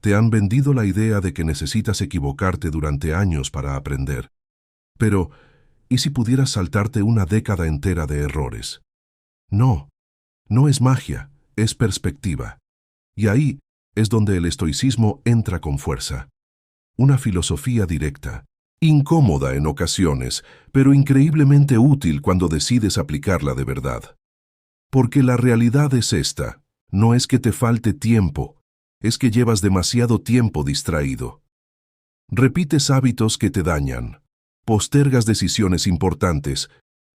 Te han vendido la idea de que necesitas equivocarte durante años para aprender. Pero, ¿y si pudieras saltarte una década entera de errores? No, no es magia, es perspectiva. Y ahí es donde el estoicismo entra con fuerza. Una filosofía directa, incómoda en ocasiones, pero increíblemente útil cuando decides aplicarla de verdad. Porque la realidad es esta, no es que te falte tiempo, es que llevas demasiado tiempo distraído. Repites hábitos que te dañan, postergas decisiones importantes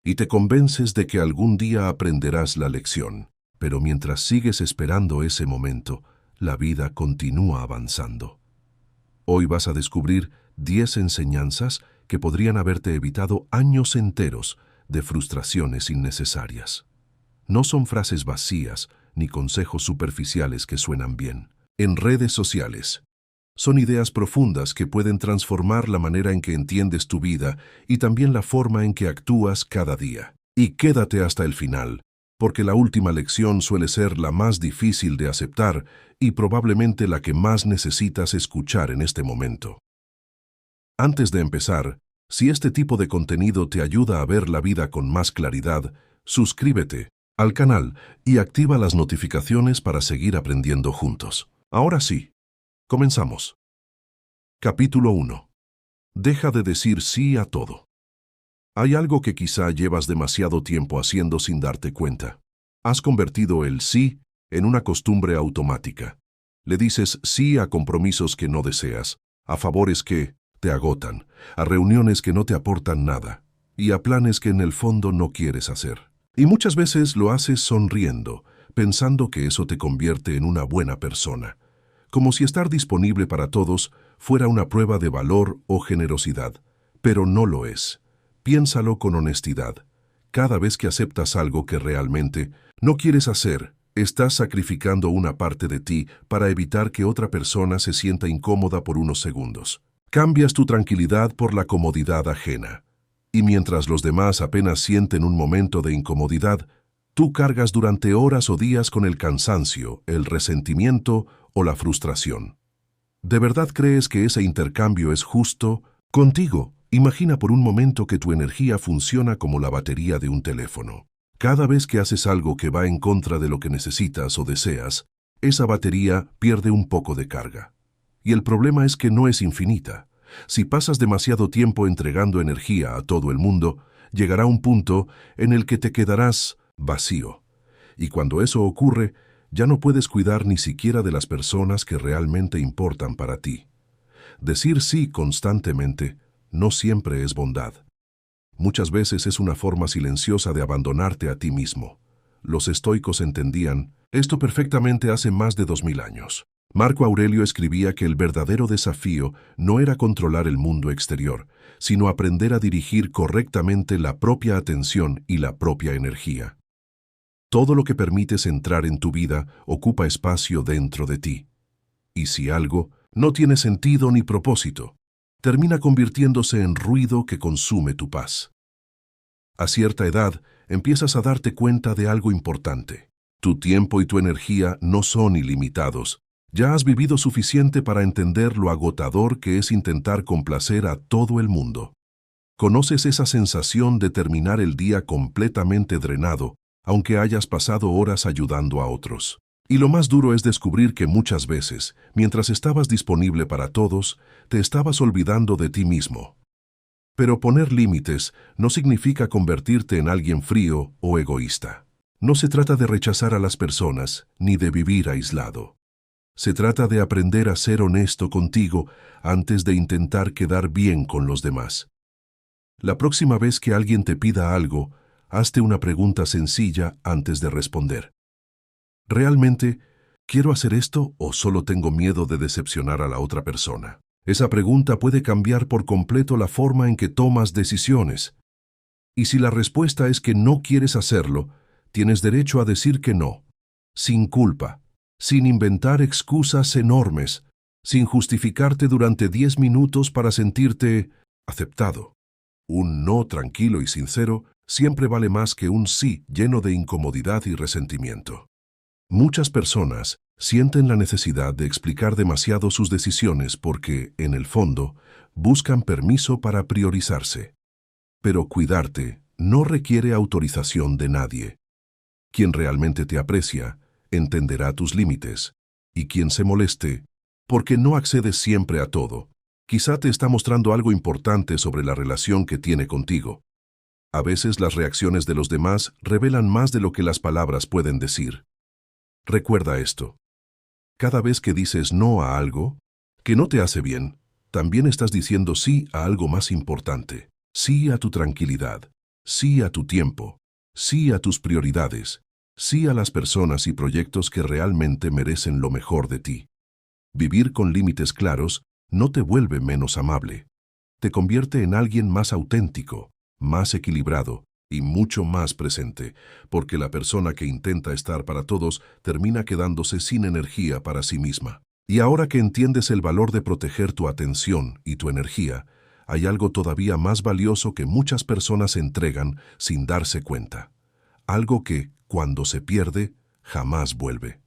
y te convences de que algún día aprenderás la lección. Pero mientras sigues esperando ese momento, la vida continúa avanzando. Hoy vas a descubrir 10 enseñanzas que podrían haberte evitado años enteros de frustraciones innecesarias. No son frases vacías ni consejos superficiales que suenan bien. En redes sociales, son ideas profundas que pueden transformar la manera en que entiendes tu vida y también la forma en que actúas cada día. Y quédate hasta el final, porque la última lección suele ser la más difícil de aceptar y probablemente la que más necesitas escuchar en este momento. Antes de empezar, si este tipo de contenido te ayuda a ver la vida con más claridad, suscríbete al canal y activa las notificaciones para seguir aprendiendo juntos. Ahora sí, comenzamos. Capítulo 1. Deja de decir sí a todo. Hay algo que quizá llevas demasiado tiempo haciendo sin darte cuenta. Has convertido el sí en una costumbre automática. Le dices sí a compromisos que no deseas, a favores que te agotan, a reuniones que no te aportan nada, y a planes que en el fondo no quieres hacer. Y muchas veces lo haces sonriendo, pensando que eso te convierte en una buena persona, como si estar disponible para todos fuera una prueba de valor o generosidad, pero no lo es. Piénsalo con honestidad. Cada vez que aceptas algo que realmente no quieres hacer, estás sacrificando una parte de ti para evitar que otra persona se sienta incómoda por unos segundos. Cambias tu tranquilidad por la comodidad ajena. Y mientras los demás apenas sienten un momento de incomodidad, tú cargas durante horas o días con el cansancio, el resentimiento o la frustración. ¿De verdad crees que ese intercambio es justo? Contigo, imagina por un momento que tu energía funciona como la batería de un teléfono. Cada vez que haces algo que va en contra de lo que necesitas o deseas, esa batería pierde un poco de carga. Y el problema es que no es infinita. Si pasas demasiado tiempo entregando energía a todo el mundo, llegará un punto en el que te quedarás vacío. Y cuando eso ocurre, ya no puedes cuidar ni siquiera de las personas que realmente importan para ti. Decir sí constantemente no siempre es bondad. Muchas veces es una forma silenciosa de abandonarte a ti mismo. Los estoicos entendían esto perfectamente hace más de 2000 años. Marco Aurelio escribía que el verdadero desafío no era controlar el mundo exterior, sino aprender a dirigir correctamente la propia atención y la propia energía. Todo lo que permites entrar en tu vida ocupa espacio dentro de ti. Y si algo no tiene sentido ni propósito, termina convirtiéndose en ruido que consume tu paz. A cierta edad, empiezas a darte cuenta de algo importante. Tu tiempo y tu energía no son ilimitados. Ya has vivido suficiente para entender lo agotador que es intentar complacer a todo el mundo. Conoces esa sensación de terminar el día completamente drenado, aunque hayas pasado horas ayudando a otros. Y lo más duro es descubrir que muchas veces, mientras estabas disponible para todos, te estabas olvidando de ti mismo. Pero poner límites no significa convertirte en alguien frío o egoísta. No se trata de rechazar a las personas, ni de vivir aislado. Se trata de aprender a ser honesto contigo antes de intentar quedar bien con los demás. La próxima vez que alguien te pida algo, hazte una pregunta sencilla antes de responder. ¿Realmente quiero hacer esto o solo tengo miedo de decepcionar a la otra persona? Esa pregunta puede cambiar por completo la forma en que tomas decisiones. Y si la respuesta es que no quieres hacerlo, tienes derecho a decir que no, sin culpa, sin inventar excusas enormes, sin justificarte durante 10 minutos para sentirte aceptado. Un no tranquilo y sincero siempre vale más que un sí lleno de incomodidad y resentimiento. Muchas personas Sienten la necesidad de explicar demasiado sus decisiones porque, en el fondo, buscan permiso para priorizarse. Pero cuidarte no requiere autorización de nadie. Quien realmente te aprecia, entenderá tus límites, y quien se moleste, porque no accedes siempre a todo, quizá te está mostrando algo importante sobre la relación que tiene contigo. A veces las reacciones de los demás revelan más de lo que las palabras pueden decir. Recuerda esto. Cada vez que dices no a algo que no te hace bien, también estás diciendo sí a algo más importante. Sí a tu tranquilidad, sí a tu tiempo, sí a tus prioridades, sí a las personas y proyectos que realmente merecen lo mejor de ti. Vivir con límites claros no te vuelve menos amable. Te convierte en alguien más auténtico, más equilibrado y mucho más presente, porque la persona que intenta estar para todos termina quedándose sin energía para sí misma. Y ahora que entiendes el valor de proteger tu atención y tu energía, hay algo todavía más valioso que muchas personas entregan sin darse cuenta. Algo que, cuando se pierde, jamás vuelve.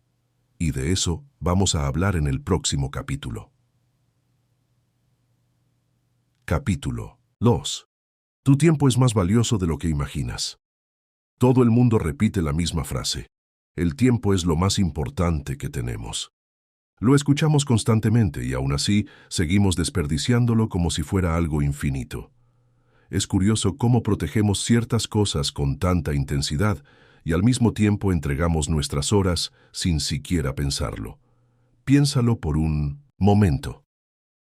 Y de eso vamos a hablar en el próximo capítulo. Capítulo 2. Tu tiempo es más valioso de lo que imaginas. Todo el mundo repite la misma frase. El tiempo es lo más importante que tenemos. Lo escuchamos constantemente y aún así seguimos desperdiciándolo como si fuera algo infinito. Es curioso cómo protegemos ciertas cosas con tanta intensidad y al mismo tiempo entregamos nuestras horas sin siquiera pensarlo. Piénsalo por un momento.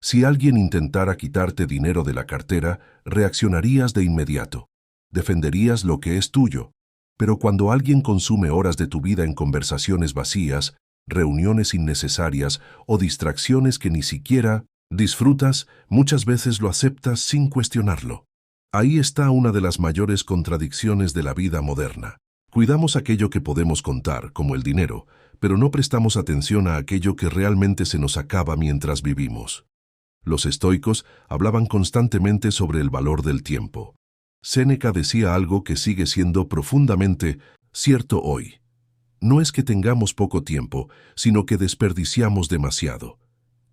Si alguien intentara quitarte dinero de la cartera, reaccionarías de inmediato. Defenderías lo que es tuyo. Pero cuando alguien consume horas de tu vida en conversaciones vacías, reuniones innecesarias o distracciones que ni siquiera disfrutas, muchas veces lo aceptas sin cuestionarlo. Ahí está una de las mayores contradicciones de la vida moderna. Cuidamos aquello que podemos contar, como el dinero, pero no prestamos atención a aquello que realmente se nos acaba mientras vivimos. Los estoicos hablaban constantemente sobre el valor del tiempo. Séneca decía algo que sigue siendo profundamente cierto hoy. No es que tengamos poco tiempo, sino que desperdiciamos demasiado.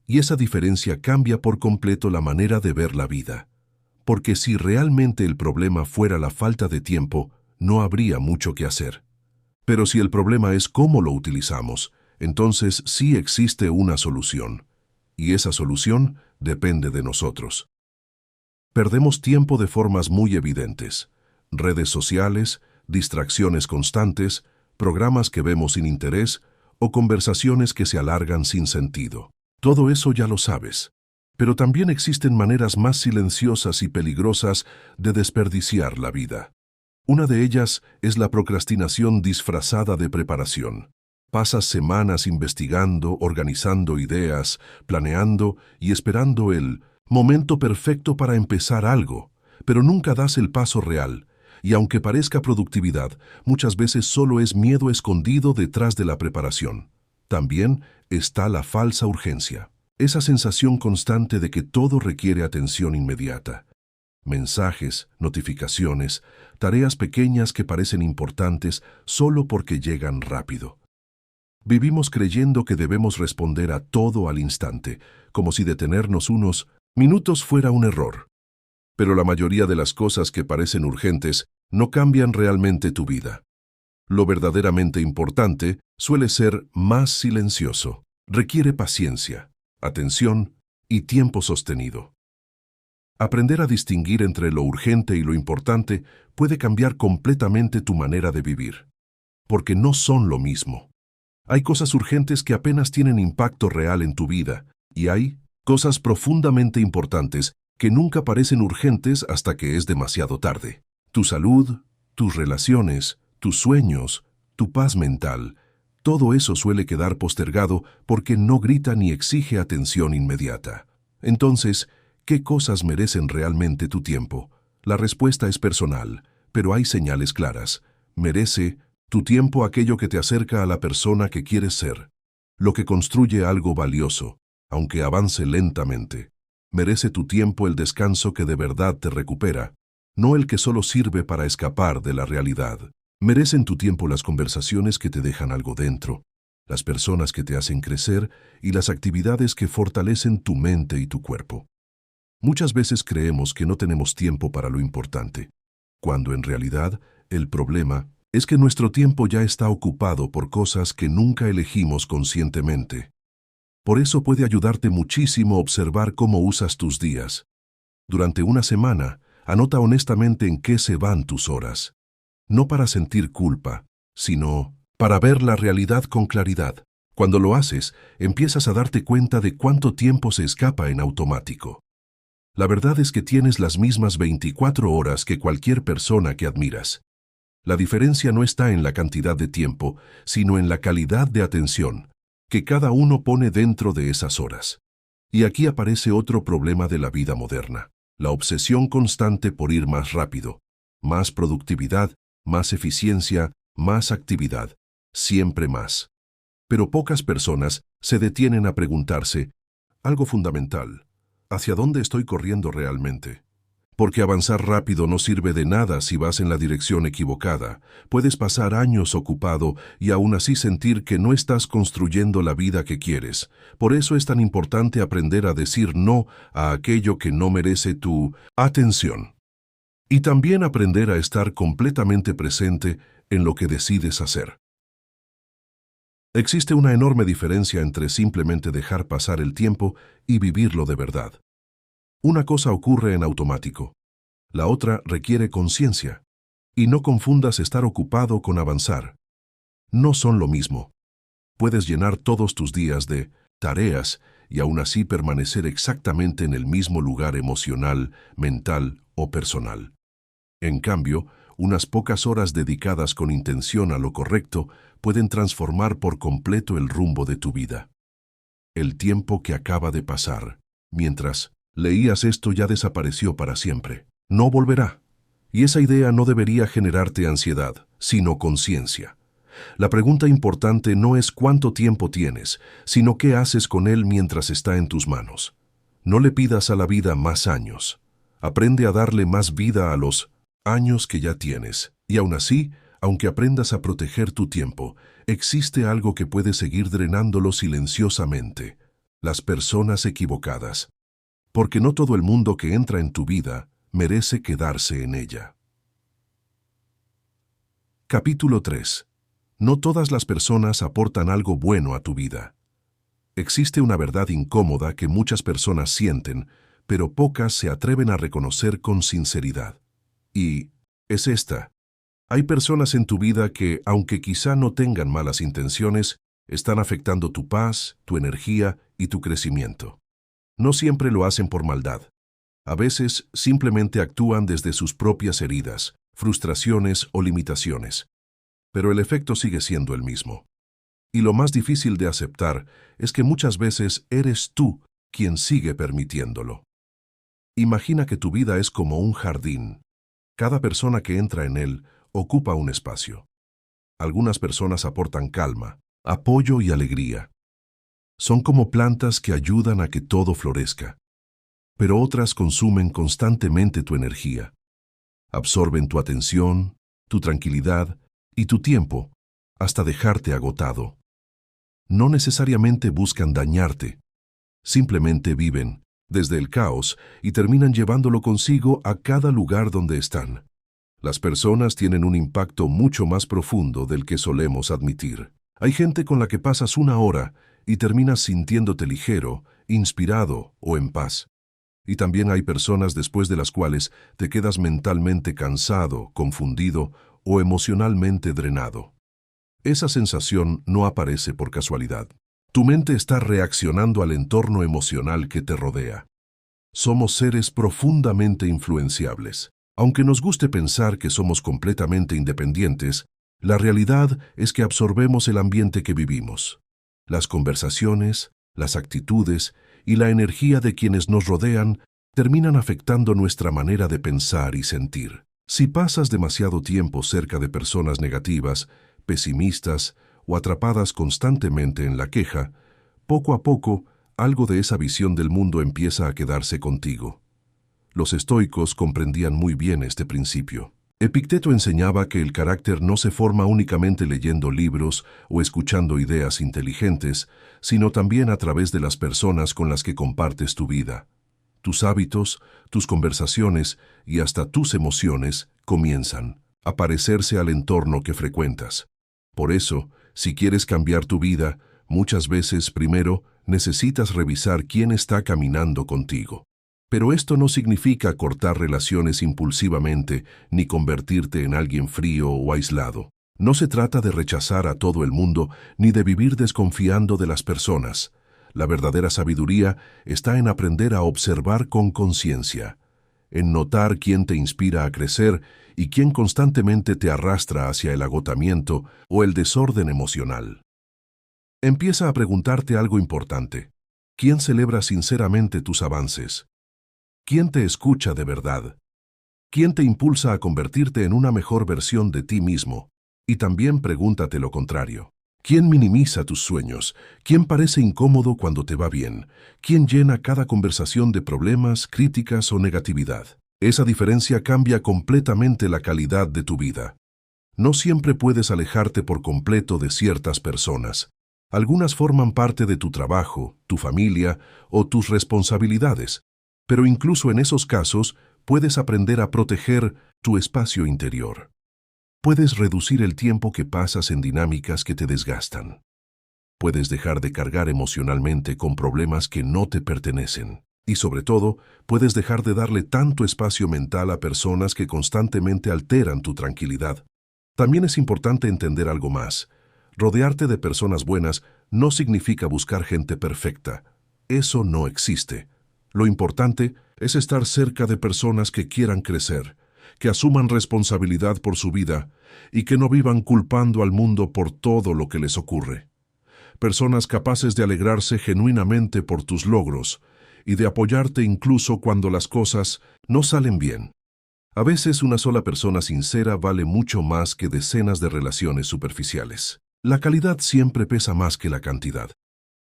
Y esa diferencia cambia por completo la manera de ver la vida. Porque si realmente el problema fuera la falta de tiempo, no habría mucho que hacer. Pero si el problema es cómo lo utilizamos, entonces sí existe una solución. Y esa solución depende de nosotros. Perdemos tiempo de formas muy evidentes. Redes sociales, distracciones constantes, programas que vemos sin interés o conversaciones que se alargan sin sentido. Todo eso ya lo sabes. Pero también existen maneras más silenciosas y peligrosas de desperdiciar la vida. Una de ellas es la procrastinación disfrazada de preparación. Pasas semanas investigando, organizando ideas, planeando y esperando el momento perfecto para empezar algo, pero nunca das el paso real. Y aunque parezca productividad, muchas veces solo es miedo escondido detrás de la preparación. También está la falsa urgencia, esa sensación constante de que todo requiere atención inmediata. Mensajes, notificaciones, tareas pequeñas que parecen importantes solo porque llegan rápido. Vivimos creyendo que debemos responder a todo al instante, como si detenernos unos minutos fuera un error. Pero la mayoría de las cosas que parecen urgentes no cambian realmente tu vida. Lo verdaderamente importante suele ser más silencioso. Requiere paciencia, atención y tiempo sostenido. Aprender a distinguir entre lo urgente y lo importante puede cambiar completamente tu manera de vivir, porque no son lo mismo. Hay cosas urgentes que apenas tienen impacto real en tu vida, y hay cosas profundamente importantes que nunca parecen urgentes hasta que es demasiado tarde. Tu salud, tus relaciones, tus sueños, tu paz mental, todo eso suele quedar postergado porque no grita ni exige atención inmediata. Entonces, ¿qué cosas merecen realmente tu tiempo? La respuesta es personal, pero hay señales claras. Merece tu tiempo aquello que te acerca a la persona que quieres ser, lo que construye algo valioso, aunque avance lentamente. Merece tu tiempo el descanso que de verdad te recupera, no el que solo sirve para escapar de la realidad. Merecen tu tiempo las conversaciones que te dejan algo dentro, las personas que te hacen crecer y las actividades que fortalecen tu mente y tu cuerpo. Muchas veces creemos que no tenemos tiempo para lo importante, cuando en realidad el problema es que nuestro tiempo ya está ocupado por cosas que nunca elegimos conscientemente. Por eso puede ayudarte muchísimo observar cómo usas tus días. Durante una semana, anota honestamente en qué se van tus horas. No para sentir culpa, sino para ver la realidad con claridad. Cuando lo haces, empiezas a darte cuenta de cuánto tiempo se escapa en automático. La verdad es que tienes las mismas 24 horas que cualquier persona que admiras. La diferencia no está en la cantidad de tiempo, sino en la calidad de atención que cada uno pone dentro de esas horas. Y aquí aparece otro problema de la vida moderna: la obsesión constante por ir más rápido, más productividad, más eficiencia, más actividad, siempre más. Pero pocas personas se detienen a preguntarse algo fundamental: ¿hacia dónde estoy corriendo realmente? Porque avanzar rápido no sirve de nada si vas en la dirección equivocada. Puedes pasar años ocupado y aún así sentir que no estás construyendo la vida que quieres. Por eso es tan importante aprender a decir no a aquello que no merece tu atención. Y también aprender a estar completamente presente en lo que decides hacer. Existe una enorme diferencia entre simplemente dejar pasar el tiempo y vivirlo de verdad. Una cosa ocurre en automático, la otra requiere conciencia. Y no confundas estar ocupado con avanzar. No son lo mismo. Puedes llenar todos tus días de tareas y aún así permanecer exactamente en el mismo lugar emocional, mental o personal. En cambio, unas pocas horas dedicadas con intención a lo correcto pueden transformar por completo el rumbo de tu vida. El tiempo que acaba de pasar, mientras leías esto, ya desapareció para siempre. No volverá. Y esa idea no debería generarte ansiedad, sino conciencia. La pregunta importante no es cuánto tiempo tienes, sino qué haces con él mientras está en tus manos. No le pidas a la vida más años. Aprende a darle más vida a los años que ya tienes. Y aún así, aunque aprendas a proteger tu tiempo, existe algo que puede seguir drenándolo silenciosamente: las personas equivocadas. Porque no todo el mundo que entra en tu vida merece quedarse en ella. Capítulo 3. No todas las personas aportan algo bueno a tu vida. Existe una verdad incómoda que muchas personas sienten, pero pocas se atreven a reconocer con sinceridad. Y es esta: hay personas en tu vida que, aunque quizá no tengan malas intenciones, están afectando tu paz, tu energía y tu crecimiento. No siempre lo hacen por maldad. A veces simplemente actúan desde sus propias heridas, frustraciones o limitaciones. Pero el efecto sigue siendo el mismo. Y lo más difícil de aceptar es que muchas veces eres tú quien sigue permitiéndolo. Imagina que tu vida es como un jardín. Cada persona que entra en él ocupa un espacio. Algunas personas aportan calma, apoyo y alegría. Son como plantas que ayudan a que todo florezca. Pero otras consumen constantemente tu energía. Absorben tu atención, tu tranquilidad y tu tiempo, hasta dejarte agotado. No necesariamente buscan dañarte. Simplemente viven desde el caos y terminan llevándolo consigo a cada lugar donde están. Las personas tienen un impacto mucho más profundo del que solemos admitir. Hay gente con la que pasas una hora y terminas sintiéndote ligero, inspirado o en paz. Y también hay personas después de las cuales te quedas mentalmente cansado, confundido o emocionalmente drenado. Esa sensación no aparece por casualidad. Tu mente está reaccionando al entorno emocional que te rodea. Somos seres profundamente influenciables. Aunque nos guste pensar que somos completamente independientes, la realidad es que absorbemos el ambiente que vivimos. Las conversaciones, las actitudes y la energía de quienes nos rodean terminan afectando nuestra manera de pensar y sentir. Si pasas demasiado tiempo cerca de personas negativas, pesimistas o atrapadas constantemente en la queja, poco a poco algo de esa visión del mundo empieza a quedarse contigo. Los estoicos comprendían muy bien este principio. Epicteto enseñaba que el carácter no se forma únicamente leyendo libros o escuchando ideas inteligentes, sino también a través de las personas con las que compartes tu vida. Tus hábitos, tus conversaciones y hasta tus emociones comienzan a parecerse al entorno que frecuentas. Por eso, si quieres cambiar tu vida, muchas veces primero necesitas revisar quién está caminando contigo. Pero esto no significa cortar relaciones impulsivamente ni convertirte en alguien frío o aislado. No se trata de rechazar a todo el mundo ni de vivir desconfiando de las personas. La verdadera sabiduría está en aprender a observar con conciencia, en notar quién te inspira a crecer y quién constantemente te arrastra hacia el agotamiento o el desorden emocional. Empieza a preguntarte algo importante. ¿Quién celebra sinceramente tus avances? ¿Quién te escucha de verdad? ¿Quién te impulsa a convertirte en una mejor versión de ti mismo? Y también pregúntate lo contrario. ¿Quién minimiza tus sueños? ¿Quién parece incómodo cuando te va bien? ¿Quién llena cada conversación de problemas, críticas o negatividad? Esa diferencia cambia completamente la calidad de tu vida. No siempre puedes alejarte por completo de ciertas personas. Algunas forman parte de tu trabajo, tu familia o tus responsabilidades. Pero incluso en esos casos, puedes aprender a proteger tu espacio interior. Puedes reducir el tiempo que pasas en dinámicas que te desgastan. Puedes dejar de cargar emocionalmente con problemas que no te pertenecen. Y sobre todo, puedes dejar de darle tanto espacio mental a personas que constantemente alteran tu tranquilidad. También es importante entender algo más. Rodearte de personas buenas no significa buscar gente perfecta. Eso no existe. Lo importante es estar cerca de personas que quieran crecer, que asuman responsabilidad por su vida y que no vivan culpando al mundo por todo lo que les ocurre. Personas capaces de alegrarse genuinamente por tus logros y de apoyarte incluso cuando las cosas no salen bien. A veces una sola persona sincera vale mucho más que decenas de relaciones superficiales. La calidad siempre pesa más que la cantidad.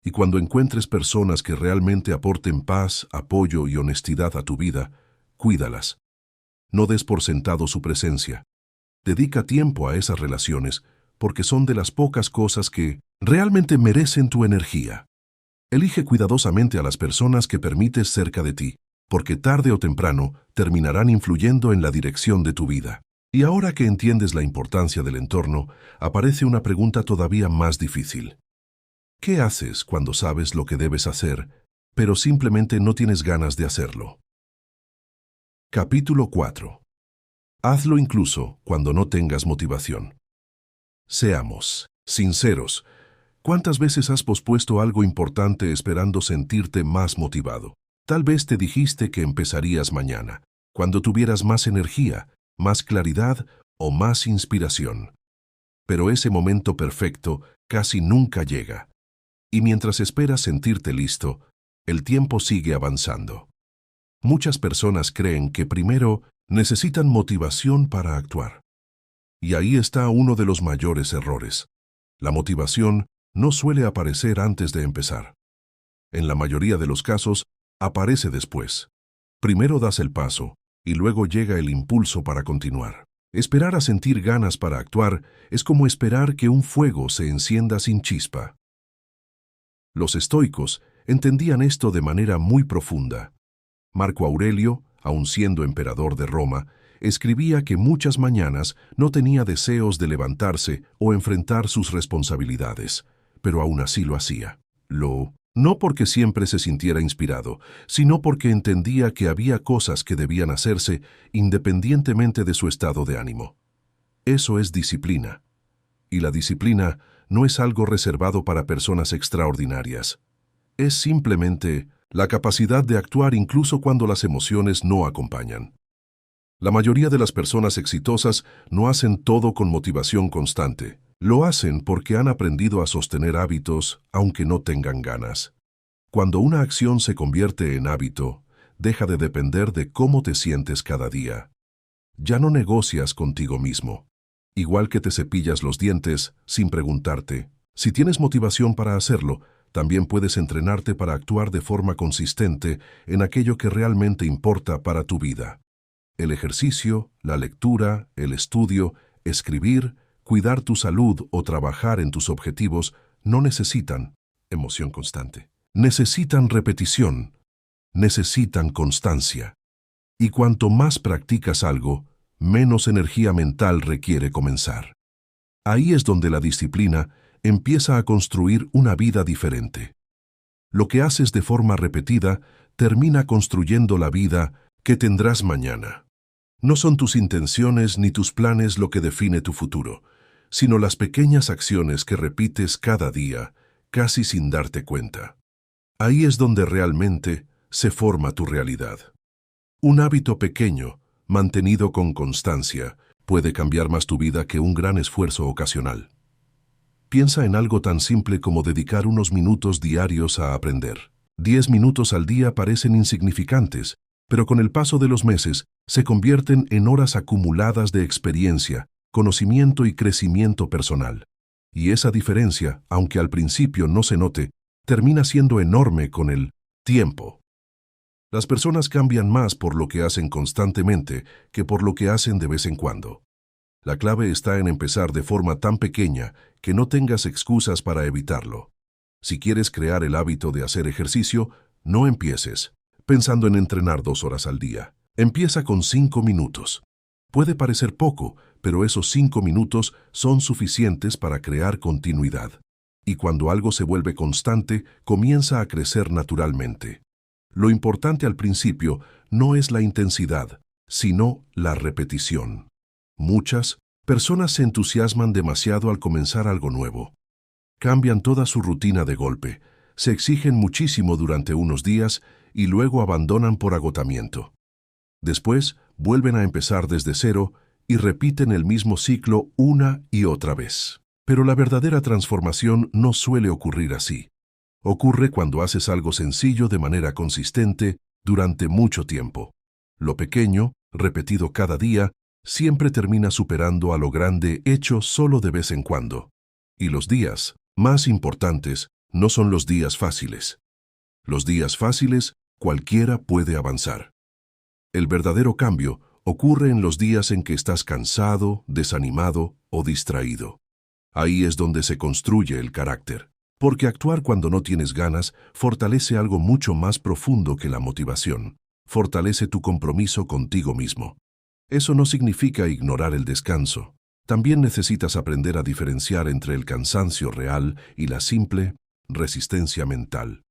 Y cuando encuentres personas que realmente aporten paz, apoyo y honestidad a tu vida, cuídalas. No des por sentado su presencia. Dedica tiempo a esas relaciones, porque son de las pocas cosas que realmente merecen tu energía. Elige cuidadosamente a las personas que permites cerca de ti, porque tarde o temprano terminarán influyendo en la dirección de tu vida. Y ahora que entiendes la importancia del entorno, aparece una pregunta todavía más difícil. ¿Qué haces cuando sabes lo que debes hacer, pero simplemente no tienes ganas de hacerlo? Capítulo 4. Hazlo incluso cuando no tengas motivación. Seamos sinceros. ¿Cuántas veces has pospuesto algo importante esperando sentirte más motivado? Tal vez te dijiste que empezarías mañana, cuando tuvieras más energía, más claridad o más inspiración. Pero ese momento perfecto casi nunca llega. Y mientras esperas sentirte listo, el tiempo sigue avanzando. Muchas personas creen que primero necesitan motivación para actuar. Y ahí está uno de los mayores errores. La motivación no suele aparecer antes de empezar. En la mayoría de los casos, aparece después. Primero das el paso, y luego llega el impulso para continuar. Esperar a sentir ganas para actuar es como esperar que un fuego se encienda sin chispa. Los estoicos entendían esto de manera muy profunda. Marco Aurelio, aun siendo emperador de Roma, escribía que muchas mañanas no tenía deseos de levantarse o enfrentar sus responsabilidades, pero aún así lo hacía. No porque siempre se sintiera inspirado, sino porque entendía que había cosas que debían hacerse independientemente de su estado de ánimo. Eso es disciplina. Y la disciplina no es algo reservado para personas extraordinarias. Es simplemente la capacidad de actuar incluso cuando las emociones no acompañan. La mayoría de las personas exitosas no hacen todo con motivación constante. Lo hacen porque han aprendido a sostener hábitos aunque no tengan ganas. Cuando una acción se convierte en hábito, deja de depender de cómo te sientes cada día. Ya no negocias contigo mismo. Igual que te cepillas los dientes sin preguntarte. Si tienes motivación para hacerlo, también puedes entrenarte para actuar de forma consistente en aquello que realmente importa para tu vida. El ejercicio, la lectura, el estudio, escribir, cuidar tu salud o trabajar en tus objetivos no necesitan emoción constante. Necesitan repetición, necesitan constancia. Y cuanto más practicas algo, menos energía mental requiere comenzar. Ahí es donde la disciplina empieza a construir una vida diferente. Lo que haces de forma repetida termina construyendo la vida que tendrás mañana. No son tus intenciones ni tus planes lo que define tu futuro, sino las pequeñas acciones que repites cada día, casi sin darte cuenta. Ahí es donde realmente se forma tu realidad. Un hábito pequeño, mantenido con constancia, puede cambiar más tu vida que un gran esfuerzo ocasional. Piensa en algo tan simple como dedicar unos minutos diarios a aprender. 10 minutos al día parecen insignificantes, pero con el paso de los meses se convierten en horas acumuladas de experiencia, conocimiento y crecimiento personal. Y esa diferencia, aunque al principio no se note, termina siendo enorme con el tiempo. Las personas cambian más por lo que hacen constantemente que por lo que hacen de vez en cuando. La clave está en empezar de forma tan pequeña que no tengas excusas para evitarlo. Si quieres crear el hábito de hacer ejercicio, no empieces pensando en entrenar 2 horas al día. Empieza con 5 minutos. Puede parecer poco, pero esos 5 minutos son suficientes para crear continuidad. Y cuando algo se vuelve constante, comienza a crecer naturalmente. Lo importante al principio no es la intensidad, sino la repetición. Muchas personas se entusiasman demasiado al comenzar algo nuevo. Cambian toda su rutina de golpe, se exigen muchísimo durante unos días y luego abandonan por agotamiento. Después, vuelven a empezar desde cero y repiten el mismo ciclo una y otra vez. Pero la verdadera transformación no suele ocurrir así. Ocurre cuando haces algo sencillo de manera consistente durante mucho tiempo. Lo pequeño, repetido cada día, siempre termina superando a lo grande hecho solo de vez en cuando. Y los días más importantes no son los días fáciles. Los días fáciles, cualquiera puede avanzar. El verdadero cambio ocurre en los días en que estás cansado, desanimado o distraído. Ahí es donde se construye el carácter. Porque actuar cuando no tienes ganas fortalece algo mucho más profundo que la motivación. Fortalece tu compromiso contigo mismo. Eso no significa ignorar el descanso. También necesitas aprender a diferenciar entre el cansancio real y la simple resistencia mental.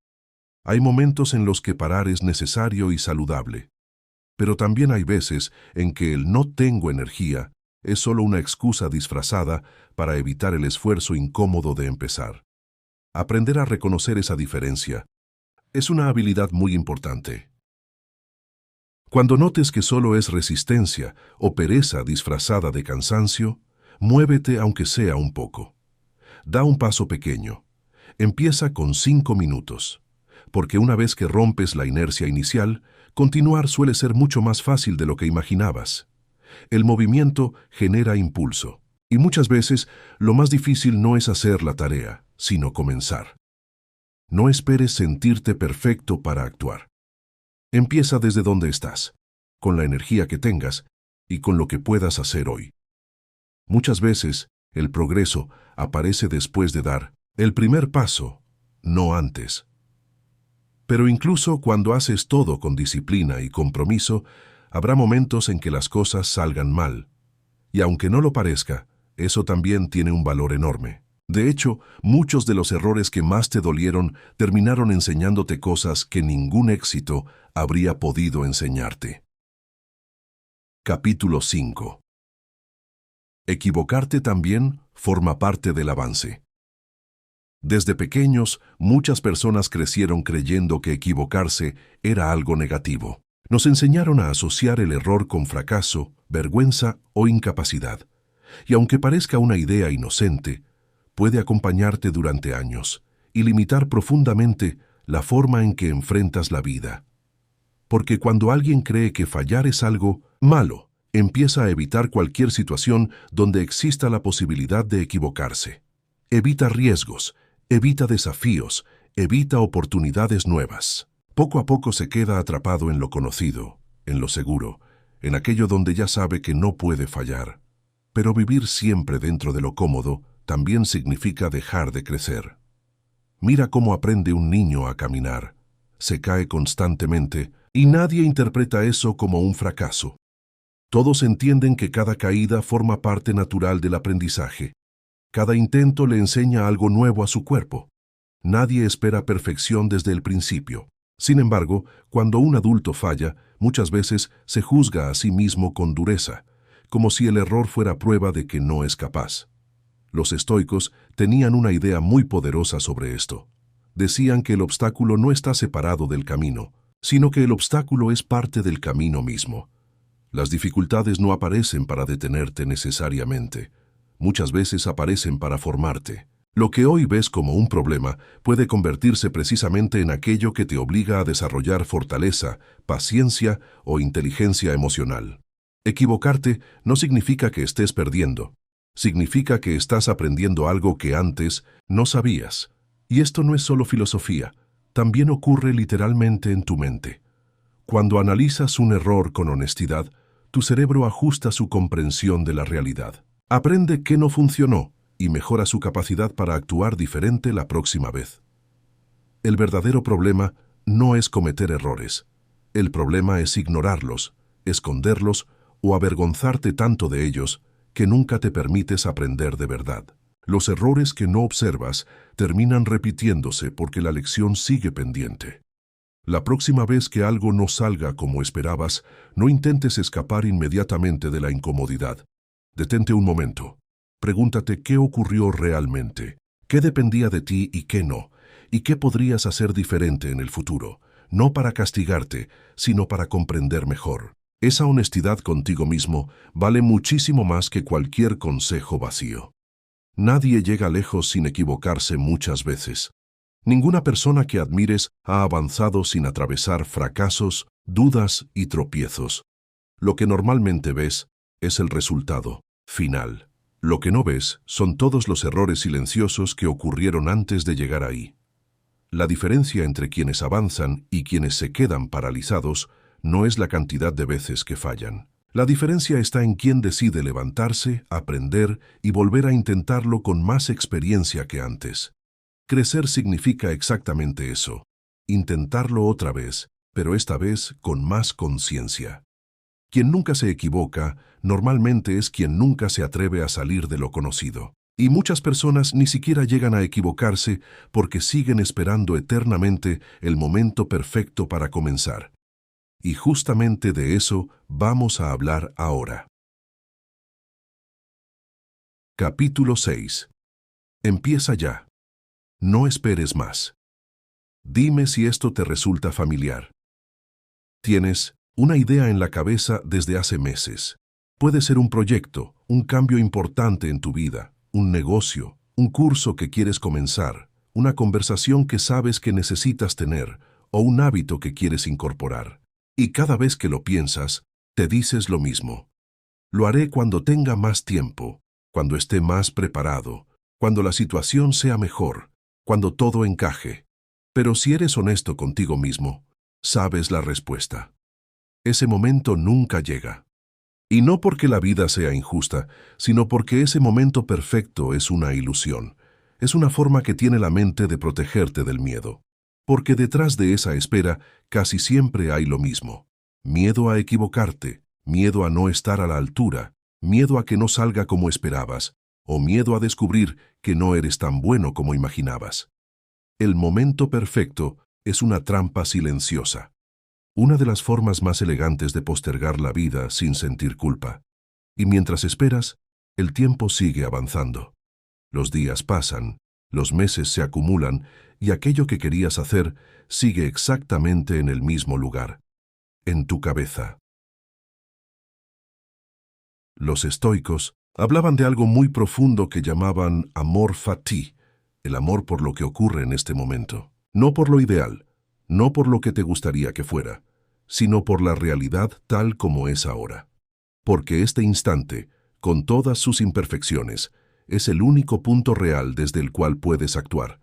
Hay momentos en los que parar es necesario y saludable. Pero también hay veces en que el no tengo energía es solo una excusa disfrazada para evitar el esfuerzo incómodo de empezar. Aprender a reconocer esa diferencia es una habilidad muy importante. Cuando notes que solo es resistencia o pereza disfrazada de cansancio, muévete aunque sea un poco. Da un paso pequeño. Empieza con 5 minutos. Porque una vez que rompes la inercia inicial, continuar suele ser mucho más fácil de lo que imaginabas. El movimiento genera impulso. Y muchas veces lo más difícil no es hacer la tarea, sino comenzar. No esperes sentirte perfecto para actuar. Empieza desde donde estás, con la energía que tengas y con lo que puedas hacer hoy. Muchas veces el progreso aparece después de dar el primer paso, no antes. Pero incluso cuando haces todo con disciplina y compromiso, habrá momentos en que las cosas salgan mal. Y aunque no lo parezca, eso también tiene un valor enorme. De hecho, muchos de los errores que más te dolieron terminaron enseñándote cosas que ningún éxito habría podido enseñarte. Capítulo 5. Equivocarte también forma parte del avance. Desde pequeños, muchas personas crecieron creyendo que equivocarse era algo negativo. Nos enseñaron a asociar el error con fracaso, vergüenza o incapacidad. Y aunque parezca una idea inocente, puede acompañarte durante años y limitar profundamente la forma en que enfrentas la vida. Porque cuando alguien cree que fallar es algo malo, empieza a evitar cualquier situación donde exista la posibilidad de equivocarse. Evita riesgos, evita desafíos, evita oportunidades nuevas. Poco a poco se queda atrapado en lo conocido, en lo seguro, en aquello donde ya sabe que no puede fallar. Pero vivir siempre dentro de lo cómodo también significa dejar de crecer. Mira cómo aprende un niño a caminar. Se cae constantemente y nadie interpreta eso como un fracaso. Todos entienden que cada caída forma parte natural del aprendizaje. Cada intento le enseña algo nuevo a su cuerpo. Nadie espera perfección desde el principio. Sin embargo, cuando un adulto falla, muchas veces se juzga a sí mismo con dureza, como si el error fuera prueba de que no es capaz. Los estoicos tenían una idea muy poderosa sobre esto. Decían que el obstáculo no está separado del camino, sino que el obstáculo es parte del camino mismo. Las dificultades no aparecen para detenerte necesariamente. Muchas veces aparecen para formarte. Lo que hoy ves como un problema puede convertirse precisamente en aquello que te obliga a desarrollar fortaleza, paciencia o inteligencia emocional. Equivocarte no significa que estés perdiendo. Significa que estás aprendiendo algo que antes no sabías. Y esto no es solo filosofía, también ocurre literalmente en tu mente. Cuando analizas un error con honestidad, tu cerebro ajusta su comprensión de la realidad. Aprende qué no funcionó y mejora su capacidad para actuar diferente la próxima vez. El verdadero problema no es cometer errores. El problema es ignorarlos, esconderlos o avergonzarte tanto de ellos que nunca te permites aprender de verdad. Los errores que no observas terminan repitiéndose porque la lección sigue pendiente. La próxima vez que algo no salga como esperabas, no intentes escapar inmediatamente de la incomodidad. Detente un momento. Pregúntate qué ocurrió realmente, qué dependía de ti y qué no, y qué podrías hacer diferente en el futuro, no para castigarte, sino para comprender mejor. Esa honestidad contigo mismo vale muchísimo más que cualquier consejo vacío. Nadie llega lejos sin equivocarse muchas veces. Ninguna persona que admires ha avanzado sin atravesar fracasos, dudas y tropiezos. Lo que normalmente ves es el resultado final. Lo que no ves son todos los errores silenciosos que ocurrieron antes de llegar ahí. La diferencia entre quienes avanzan y quienes se quedan paralizados no es la cantidad de veces que fallan. La diferencia está en quién decide levantarse, aprender y volver a intentarlo con más experiencia que antes. Crecer significa exactamente eso, intentarlo otra vez, pero esta vez con más conciencia. Quien nunca se equivoca, normalmente es quien nunca se atreve a salir de lo conocido. Y muchas personas ni siquiera llegan a equivocarse porque siguen esperando eternamente el momento perfecto para comenzar. Y justamente de eso vamos a hablar ahora. Capítulo 6. Empieza ya. No esperes más. Dime si esto te resulta familiar. Tienes una idea en la cabeza desde hace meses. Puede ser un proyecto, un cambio importante en tu vida, un negocio, un curso que quieres comenzar, una conversación que sabes que necesitas tener o un hábito que quieres incorporar. Y cada vez que lo piensas, te dices lo mismo. Lo haré cuando tenga más tiempo, cuando esté más preparado, cuando la situación sea mejor, cuando todo encaje. Pero si eres honesto contigo mismo, sabes la respuesta. Ese momento nunca llega. Y no porque la vida sea injusta, sino porque ese momento perfecto es una ilusión. Es una forma que tiene la mente de protegerte del miedo. Porque detrás de esa espera casi siempre hay lo mismo. Miedo a equivocarte, miedo a no estar a la altura, miedo a que no salga como esperabas, o miedo a descubrir que no eres tan bueno como imaginabas. El momento perfecto es una trampa silenciosa. Una de las formas más elegantes de postergar la vida sin sentir culpa. Y mientras esperas, el tiempo sigue avanzando. Los días pasan, los meses se acumulan y aquello que querías hacer sigue exactamente en el mismo lugar, en tu cabeza. Los estoicos hablaban de algo muy profundo que llamaban amor fati, el amor por lo que ocurre en este momento. No por lo ideal, no por lo que te gustaría que fuera, sino por la realidad tal como es ahora. Porque este instante, con todas sus imperfecciones, es el único punto real desde el cual puedes actuar.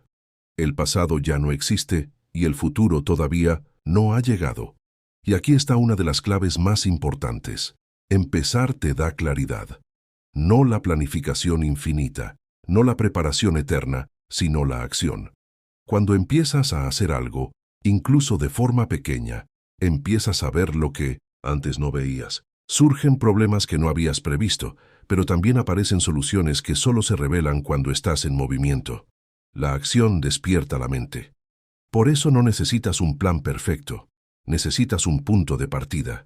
El pasado ya no existe y el futuro todavía no ha llegado. Y aquí está una de las claves más importantes. Empezar te da claridad. No la planificación infinita, no la preparación eterna, sino la acción. Cuando empiezas a hacer algo, incluso de forma pequeña, empiezas a ver lo que antes no veías. Surgen problemas que no habías previsto, pero también aparecen soluciones que solo se revelan cuando estás en movimiento. La acción despierta la mente. Por eso no necesitas un plan perfecto, necesitas un punto de partida.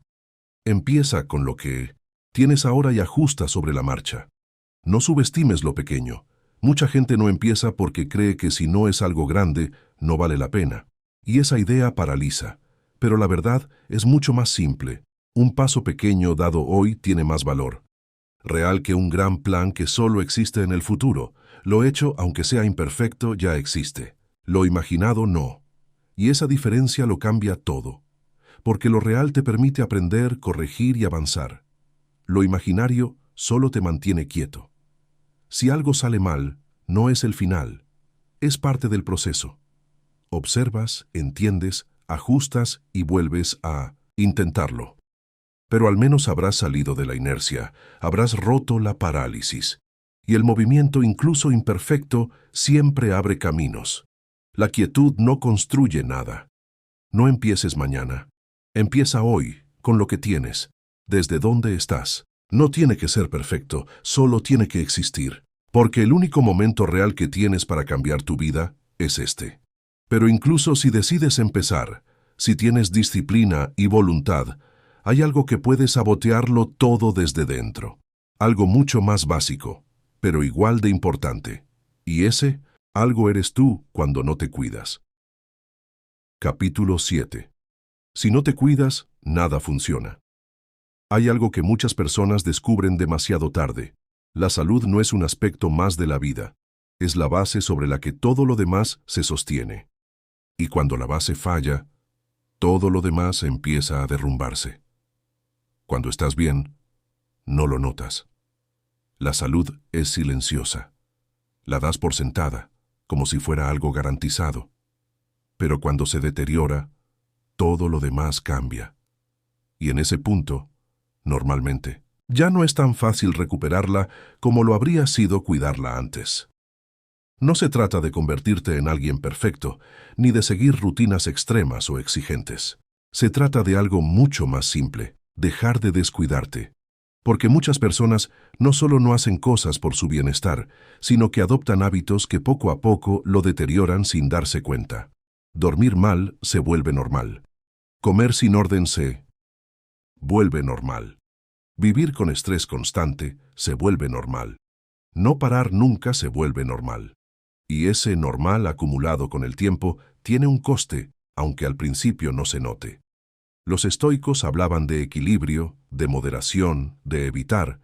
Empieza con lo que tienes ahora y ajusta sobre la marcha. No subestimes lo pequeño. Mucha gente no empieza porque cree que si no es algo grande, no vale la pena. Y esa idea paraliza. Pero la verdad es mucho más simple. Un paso pequeño dado hoy tiene más valor real que un gran plan que solo existe en el futuro. Lo hecho, aunque sea imperfecto, ya existe. Lo imaginado no. Y esa diferencia lo cambia todo. Porque lo real te permite aprender, corregir y avanzar. Lo imaginario solo te mantiene quieto. Si algo sale mal, no es el final. Es parte del proceso. Observas, entiendes, ajustas y vuelves a intentarlo. Pero al menos habrás salido de la inercia, habrás roto la parálisis. Y el movimiento, incluso imperfecto, siempre abre caminos. La quietud no construye nada. No empieces mañana. Empieza hoy, con lo que tienes, desde donde estás. No tiene que ser perfecto, solo tiene que existir. Porque el único momento real que tienes para cambiar tu vida es este. Pero incluso si decides empezar, si tienes disciplina y voluntad, hay algo que puede sabotearlo todo desde dentro. Algo mucho más básico, pero igual de importante. Y ese algo eres tú cuando no te cuidas. Capítulo 7. Si no te cuidas, nada funciona. Hay algo que muchas personas descubren demasiado tarde. La salud no es un aspecto más de la vida. Es la base sobre la que todo lo demás se sostiene. Y cuando la base falla, todo lo demás empieza a derrumbarse. Cuando estás bien, no lo notas. La salud es silenciosa. La das por sentada, como si fuera algo garantizado. Pero cuando se deteriora, todo lo demás cambia. Y en ese punto, normalmente, ya no es tan fácil recuperarla como lo habría sido cuidarla antes. No se trata de convertirte en alguien perfecto, ni de seguir rutinas extremas o exigentes. Se trata de algo mucho más simple. Dejar de descuidarte. Porque muchas personas no solo no hacen cosas por su bienestar, sino que adoptan hábitos que poco a poco lo deterioran sin darse cuenta. Dormir mal se vuelve normal. Comer sin orden se vuelve normal. Vivir con estrés constante se vuelve normal. No parar nunca se vuelve normal. Y ese normal acumulado con el tiempo tiene un coste, aunque al principio no se note. Los estoicos hablaban de equilibrio, de moderación, de evitar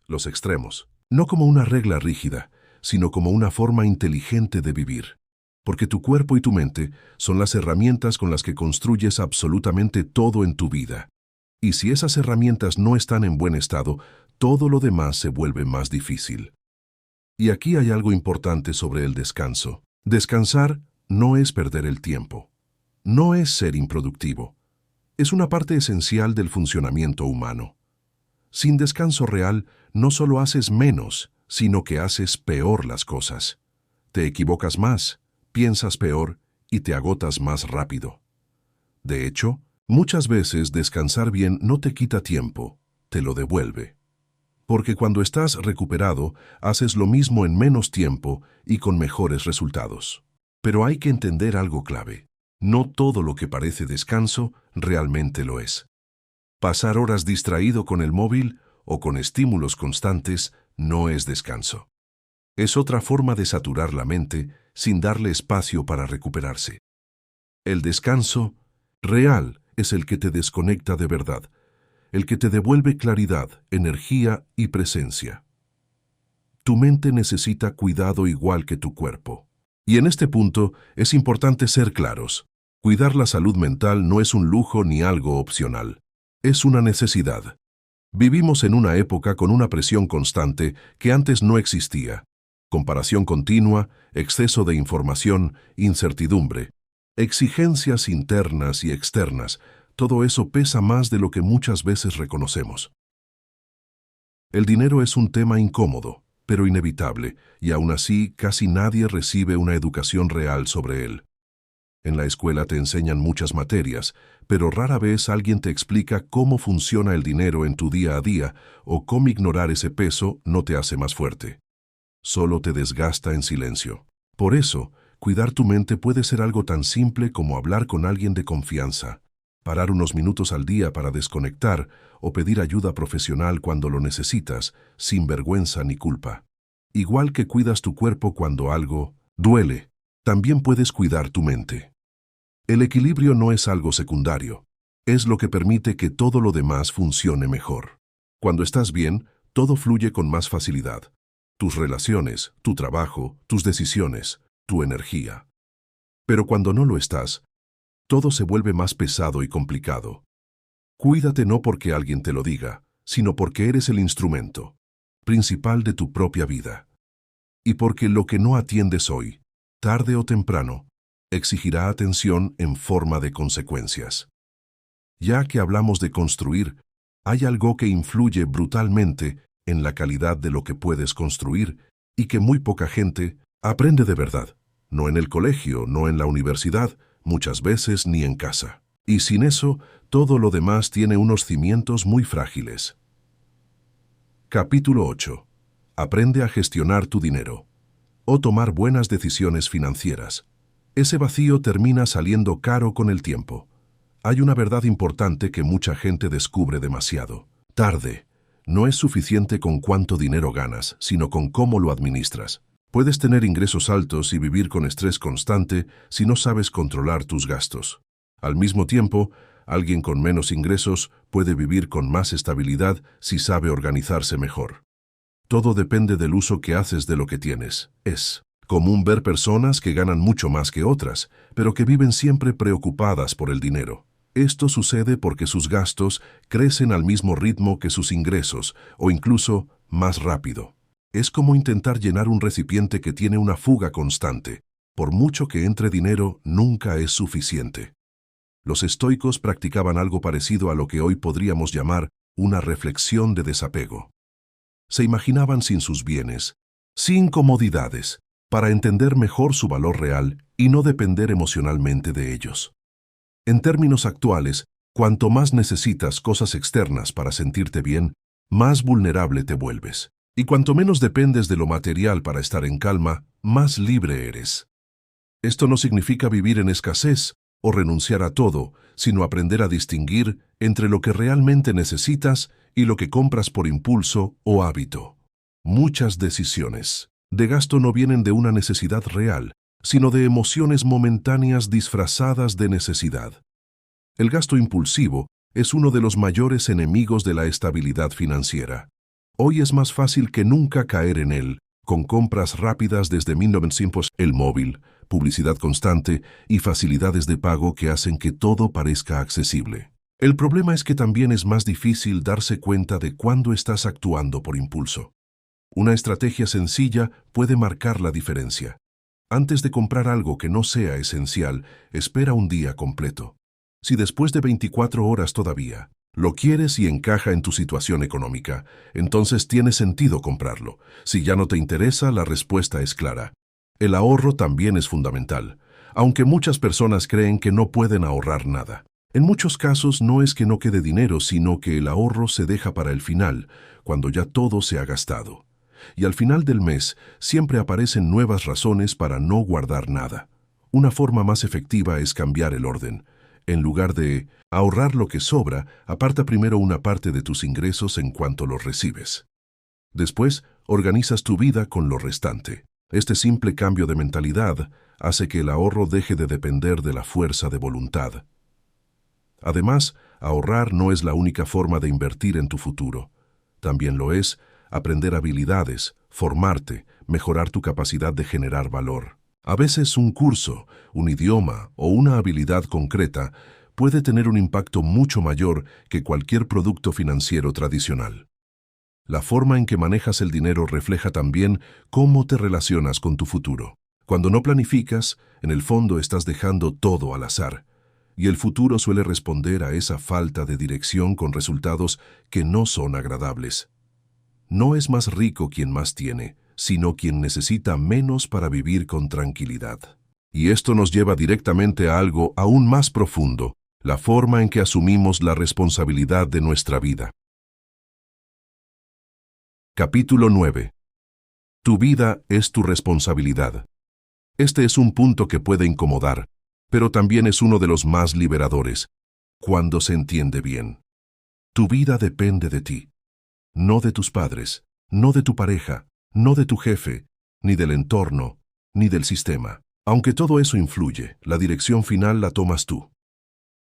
los extremos, no como una regla rígida, sino como una forma inteligente de vivir. Porque tu cuerpo y tu mente son las herramientas con las que construyes absolutamente todo en tu vida. Y si esas herramientas no están en buen estado, todo lo demás se vuelve más difícil. Y aquí hay algo importante sobre el descanso. Descansar no es perder el tiempo. No es ser improductivo. Es una parte esencial del funcionamiento humano. Sin descanso real, no solo haces menos, sino que haces peor las cosas. Te equivocas más, piensas peor y te agotas más rápido. De hecho, muchas veces descansar bien no te quita tiempo, te lo devuelve. Porque cuando estás recuperado, haces lo mismo en menos tiempo y con mejores resultados. Pero hay que entender algo clave. No todo lo que parece descanso realmente lo es. Pasar horas distraído con el móvil o con estímulos constantes no es descanso. Es otra forma de saturar la mente sin darle espacio para recuperarse. El descanso real es el que te desconecta de verdad, el que te devuelve claridad, energía y presencia. Tu mente necesita cuidado igual que tu cuerpo. Y en este punto es importante ser claros. Cuidar la salud mental no es un lujo ni algo opcional. Es una necesidad. Vivimos en una época con una presión constante que antes no existía. Comparación continua, exceso de información, incertidumbre, exigencias internas y externas, todo eso pesa más de lo que muchas veces reconocemos. El dinero es un tema incómodo, pero inevitable, y aún así casi nadie recibe una educación real sobre él. En la escuela te enseñan muchas materias, pero rara vez alguien te explica cómo funciona el dinero en tu día a día o cómo ignorar ese peso no te hace más fuerte. Solo te desgasta en silencio. Por eso, cuidar tu mente puede ser algo tan simple como hablar con alguien de confianza, parar unos minutos al día para desconectar o pedir ayuda profesional cuando lo necesitas, sin vergüenza ni culpa. Igual que cuidas tu cuerpo cuando algo duele, también puedes cuidar tu mente. El equilibrio no es algo secundario, es lo que permite que todo lo demás funcione mejor. Cuando estás bien, todo fluye con más facilidad. Tus relaciones, tu trabajo, tus decisiones, tu energía. Pero cuando no lo estás, todo se vuelve más pesado y complicado. Cuídate no porque alguien te lo diga, sino porque eres el instrumento principal de tu propia vida. Y porque lo que no atiendes hoy, tarde o temprano, exigirá atención en forma de consecuencias. Ya que hablamos de construir, hay algo que influye brutalmente en la calidad de lo que puedes construir y que muy poca gente aprende de verdad. No en el colegio, no en la universidad, muchas veces ni en casa. Y sin eso, todo lo demás tiene unos cimientos muy frágiles. Capítulo 8. Aprende a gestionar tu dinero. O tomar buenas decisiones financieras. Ese vacío termina saliendo caro con el tiempo. Hay una verdad importante que mucha gente descubre demasiado tarde. No es suficiente con cuánto dinero ganas, sino con cómo lo administras. Puedes tener ingresos altos y vivir con estrés constante si no sabes controlar tus gastos. Al mismo tiempo, alguien con menos ingresos puede vivir con más estabilidad si sabe organizarse mejor. Todo depende del uso que haces de lo que tienes. Es común ver personas que ganan mucho más que otras, pero que viven siempre preocupadas por el dinero. Esto sucede porque sus gastos crecen al mismo ritmo que sus ingresos, o incluso más rápido. Es como intentar llenar un recipiente que tiene una fuga constante. Por mucho que entre dinero, nunca es suficiente. Los estoicos practicaban algo parecido a lo que hoy podríamos llamar una reflexión de desapego. Se imaginaban sin sus bienes, sin comodidades, para entender mejor su valor real y no depender emocionalmente de ellos. En términos actuales, cuanto más necesitas cosas externas para sentirte bien, más vulnerable te vuelves. Y cuanto menos dependes de lo material para estar en calma, más libre eres. Esto no significa vivir en escasez o renunciar a todo, sino aprender a distinguir entre lo que realmente necesitas y lo que compras por impulso o hábito. Muchas decisiones de gasto no vienen de una necesidad real, sino de emociones momentáneas disfrazadas de necesidad. El gasto impulsivo es uno de los mayores enemigos de la estabilidad financiera. Hoy es más fácil que nunca caer en él, con compras rápidas desde 1900, el móvil, publicidad constante y facilidades de pago que hacen que todo parezca accesible. El problema es que también es más difícil darse cuenta de cuándo estás actuando por impulso. Una estrategia sencilla puede marcar la diferencia. Antes de comprar algo que no sea esencial, espera un día completo. Si después de 24 horas todavía lo quieres y encaja en tu situación económica, entonces tiene sentido comprarlo. Si ya no te interesa, la respuesta es clara. El ahorro también es fundamental, aunque muchas personas creen que no pueden ahorrar nada. En muchos casos no es que no quede dinero, sino que el ahorro se deja para el final, cuando ya todo se ha gastado. Y al final del mes siempre aparecen nuevas razones para no guardar nada. Una forma más efectiva es cambiar el orden. En lugar de ahorrar lo que sobra, aparta primero una parte de tus ingresos en cuanto los recibes. Después, organizas tu vida con lo restante. Este simple cambio de mentalidad hace que el ahorro deje de depender de la fuerza de voluntad. Además, ahorrar no es la única forma de invertir en tu futuro. También lo es aprender habilidades, formarte, mejorar tu capacidad de generar valor. A veces un curso, un idioma o una habilidad concreta puede tener un impacto mucho mayor que cualquier producto financiero tradicional. La forma en que manejas el dinero refleja también cómo te relacionas con tu futuro. Cuando no planificas, en el fondo estás dejando todo al azar. y el futuro suele responder a esa falta de dirección con resultados que no son agradables. No es más rico quien más tiene, sino quien necesita menos para vivir con tranquilidad. Y esto nos lleva directamente a algo aún más profundo, la forma en que asumimos la responsabilidad de nuestra vida. Capítulo 9. Tu vida es tu responsabilidad. Este es un punto que puede incomodar, pero también es uno de los más liberadores, cuando se entiende bien. Tu vida depende de ti, no de tus padres, no de tu pareja, no de tu jefe, ni del entorno, ni del sistema. Aunque todo eso influye, la dirección final la tomas tú.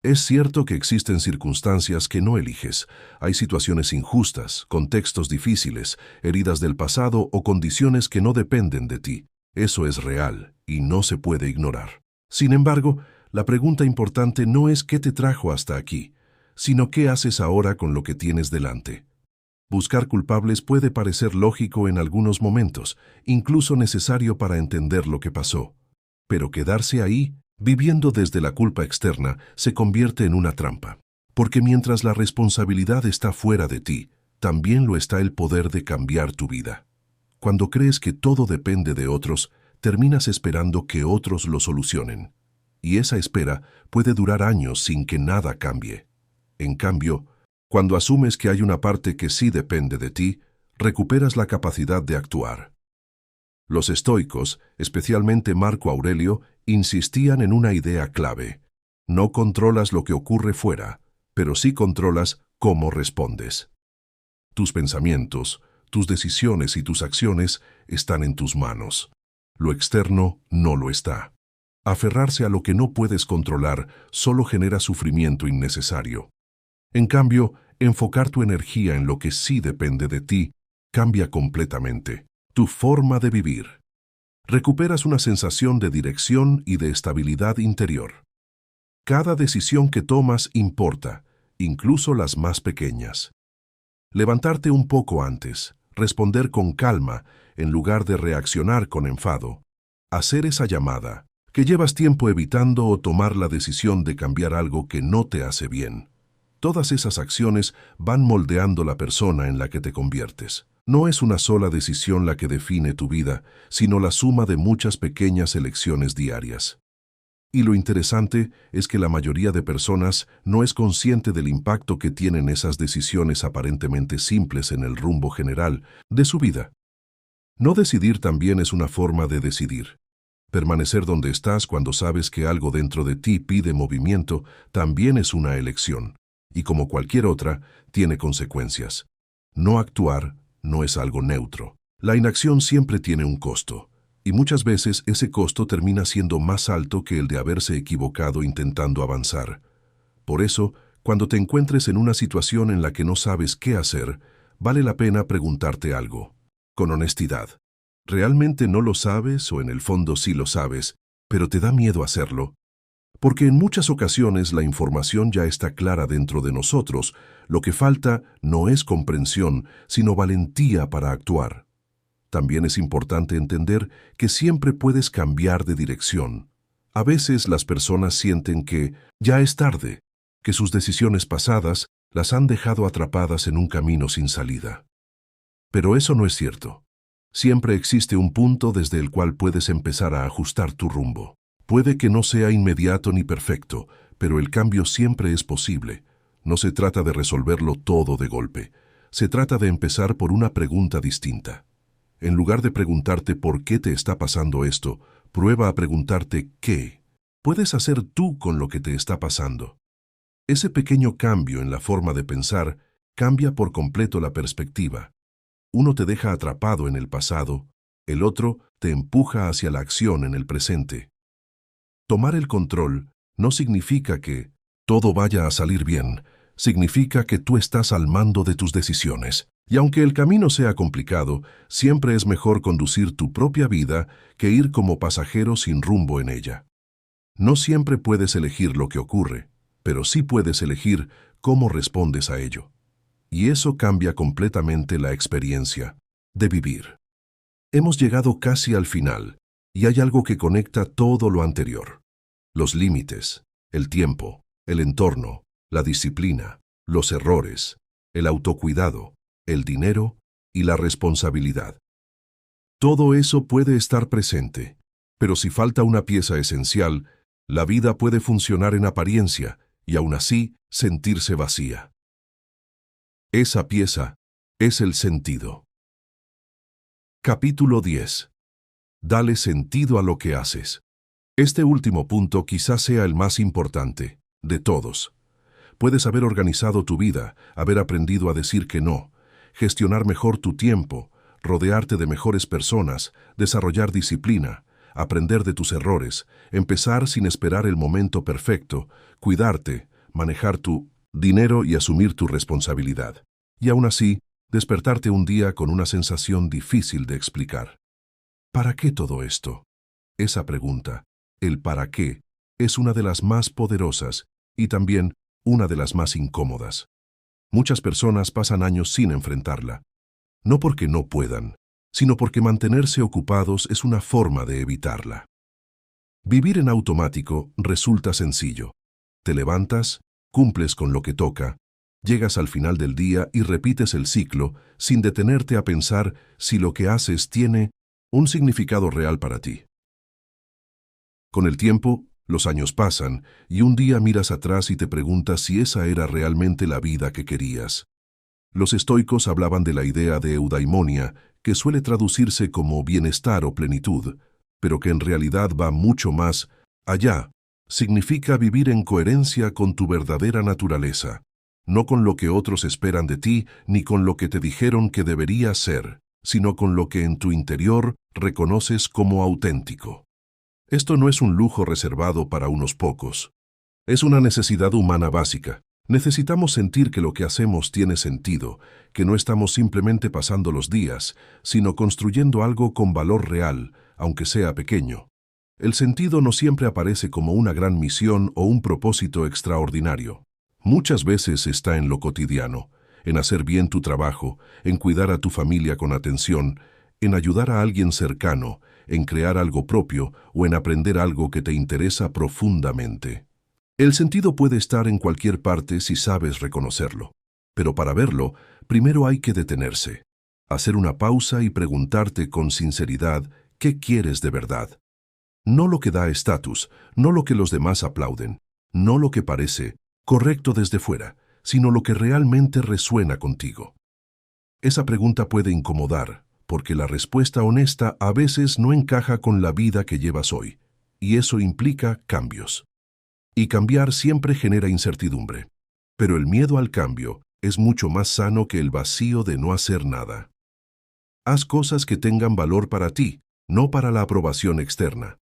Es cierto que existen circunstancias que no eliges. Hay situaciones injustas, contextos difíciles, heridas del pasado o condiciones que no dependen de ti. Eso es real y no se puede ignorar. Sin embargo, la pregunta importante no es qué te trajo hasta aquí, sino qué haces ahora con lo que tienes delante. Buscar culpables puede parecer lógico en algunos momentos, incluso necesario para entender lo que pasó. Pero quedarse ahí, viviendo desde la culpa externa, se convierte en una trampa. Porque mientras la responsabilidad está fuera de ti, también lo está el poder de cambiar tu vida. Cuando crees que todo depende de otros, terminas esperando que otros lo solucionen. Y esa espera puede durar años sin que nada cambie. En cambio, cuando asumes que hay una parte que sí depende de ti, recuperas la capacidad de actuar. Los estoicos, especialmente Marco Aurelio, insistían en una idea clave. No controlas lo que ocurre fuera, pero sí controlas cómo respondes. Tus pensamientos, tus decisiones y tus acciones están en tus manos. Lo externo no lo está. Aferrarse a lo que no puedes controlar solo genera sufrimiento innecesario. En cambio, enfocar tu energía en lo que sí depende de ti cambia completamente tu forma de vivir. Recuperas una sensación de dirección y de estabilidad interior. Cada decisión que tomas importa, incluso las más pequeñas. Levantarte un poco antes, responder con calma en lugar de reaccionar con enfado. Hacer esa llamada que llevas tiempo evitando o tomar la decisión de cambiar algo que no te hace bien. Todas esas acciones van moldeando la persona en la que te conviertes. No es una sola decisión la que define tu vida, sino la suma de muchas pequeñas elecciones diarias. Y lo interesante es que la mayoría de personas no es consciente del impacto que tienen esas decisiones aparentemente simples en el rumbo general de su vida. No decidir también es una forma de decidir. Permanecer donde estás cuando sabes que algo dentro de ti pide movimiento también es una elección, y como cualquier otra, tiene consecuencias. No actuar no es algo neutro. La inacción siempre tiene un costo, y muchas veces ese costo termina siendo más alto que el de haberse equivocado intentando avanzar. Por eso, cuando te encuentres en una situación en la que no sabes qué hacer, vale la pena preguntarte algo, con honestidad. ¿Realmente no lo sabes o en el fondo sí lo sabes, pero te da miedo hacerlo? Porque en muchas ocasiones la información ya está clara dentro de nosotros. Lo que falta no es comprensión, sino valentía para actuar. También es importante entender que siempre puedes cambiar de dirección. A veces las personas sienten que ya es tarde, que sus decisiones pasadas las han dejado atrapadas en un camino sin salida. Pero eso no es cierto. Siempre existe un punto desde el cual puedes empezar a ajustar tu rumbo. Puede que no sea inmediato ni perfecto, pero el cambio siempre es posible. No se trata de resolverlo todo de golpe. Se trata de empezar por una pregunta distinta. En lugar de preguntarte por qué te está pasando esto, prueba a preguntarte qué puedes hacer tú con lo que te está pasando. Ese pequeño cambio en la forma de pensar cambia por completo la perspectiva. Uno te deja atrapado en el pasado, el otro te empuja hacia la acción en el presente. Tomar el control no significa que todo vaya a salir bien, significa que tú estás al mando de tus decisiones. Y aunque el camino sea complicado, siempre es mejor conducir tu propia vida que ir como pasajero sin rumbo en ella. No siempre puedes elegir lo que ocurre, pero sí puedes elegir cómo respondes a ello. Y eso cambia completamente la experiencia de vivir. Hemos llegado casi al final, y hay algo que conecta todo lo anterior. Los límites, el tiempo, el entorno, la disciplina, los errores, el autocuidado, el dinero y la responsabilidad. Todo eso puede estar presente, pero si falta una pieza esencial, la vida puede funcionar en apariencia y aún así sentirse vacía. Esa pieza es el sentido. Capítulo 10. Dale sentido a lo que haces. Este último punto quizás sea el más importante de todos. Puedes haber organizado tu vida, haber aprendido a decir que no, gestionar mejor tu tiempo, rodearte de mejores personas, desarrollar disciplina, aprender de tus errores, empezar sin esperar el momento perfecto, cuidarte, manejar tu dinero y asumir tu responsabilidad. Y aún así, despertarte un día con una sensación difícil de explicar. ¿Para qué todo esto? Esa pregunta, el para qué, es una de las más poderosas y también una de las más incómodas. Muchas personas pasan años sin enfrentarla, no porque no puedan, sino porque mantenerse ocupados es una forma de evitarla. Vivir en automático resulta sencillo. Te levantas, cumples con lo que toca, llegas al final del día y repites el ciclo sin detenerte a pensar si lo que haces tiene un significado real para ti. Con el tiempo, los años pasan y un día miras atrás y te preguntas si esa era realmente la vida que querías. Los estoicos hablaban de la idea de eudaimonia, que suele traducirse como bienestar o plenitud, pero que en realidad va mucho más allá. Significa vivir en coherencia con tu verdadera naturaleza, no con lo que otros esperan de ti ni con lo que te dijeron que deberías ser, sino con lo que en tu interior reconoces como auténtico. Esto no es un lujo reservado para unos pocos. Es una necesidad humana básica. Necesitamos sentir que lo que hacemos tiene sentido, que no estamos simplemente pasando los días, sino construyendo algo con valor real, aunque sea pequeño. El sentido no siempre aparece como una gran misión o un propósito extraordinario. Muchas veces está en lo cotidiano, en hacer bien tu trabajo, en cuidar a tu familia con atención, en ayudar a alguien cercano, en crear algo propio o en aprender algo que te interesa profundamente. El sentido puede estar en cualquier parte si sabes reconocerlo. Pero para verlo, primero hay que detenerse, hacer una pausa y preguntarte con sinceridad qué quieres de verdad. No lo que da estatus, no lo que los demás aplauden, no lo que parece correcto desde fuera, sino lo que realmente resuena contigo. Esa pregunta puede incomodar, porque la respuesta honesta a veces no encaja con la vida que llevas hoy, y eso implica cambios. Y cambiar siempre genera incertidumbre. Pero el miedo al cambio es mucho más sano que el vacío de no hacer nada. Haz cosas que tengan valor para ti, no para la aprobación externa.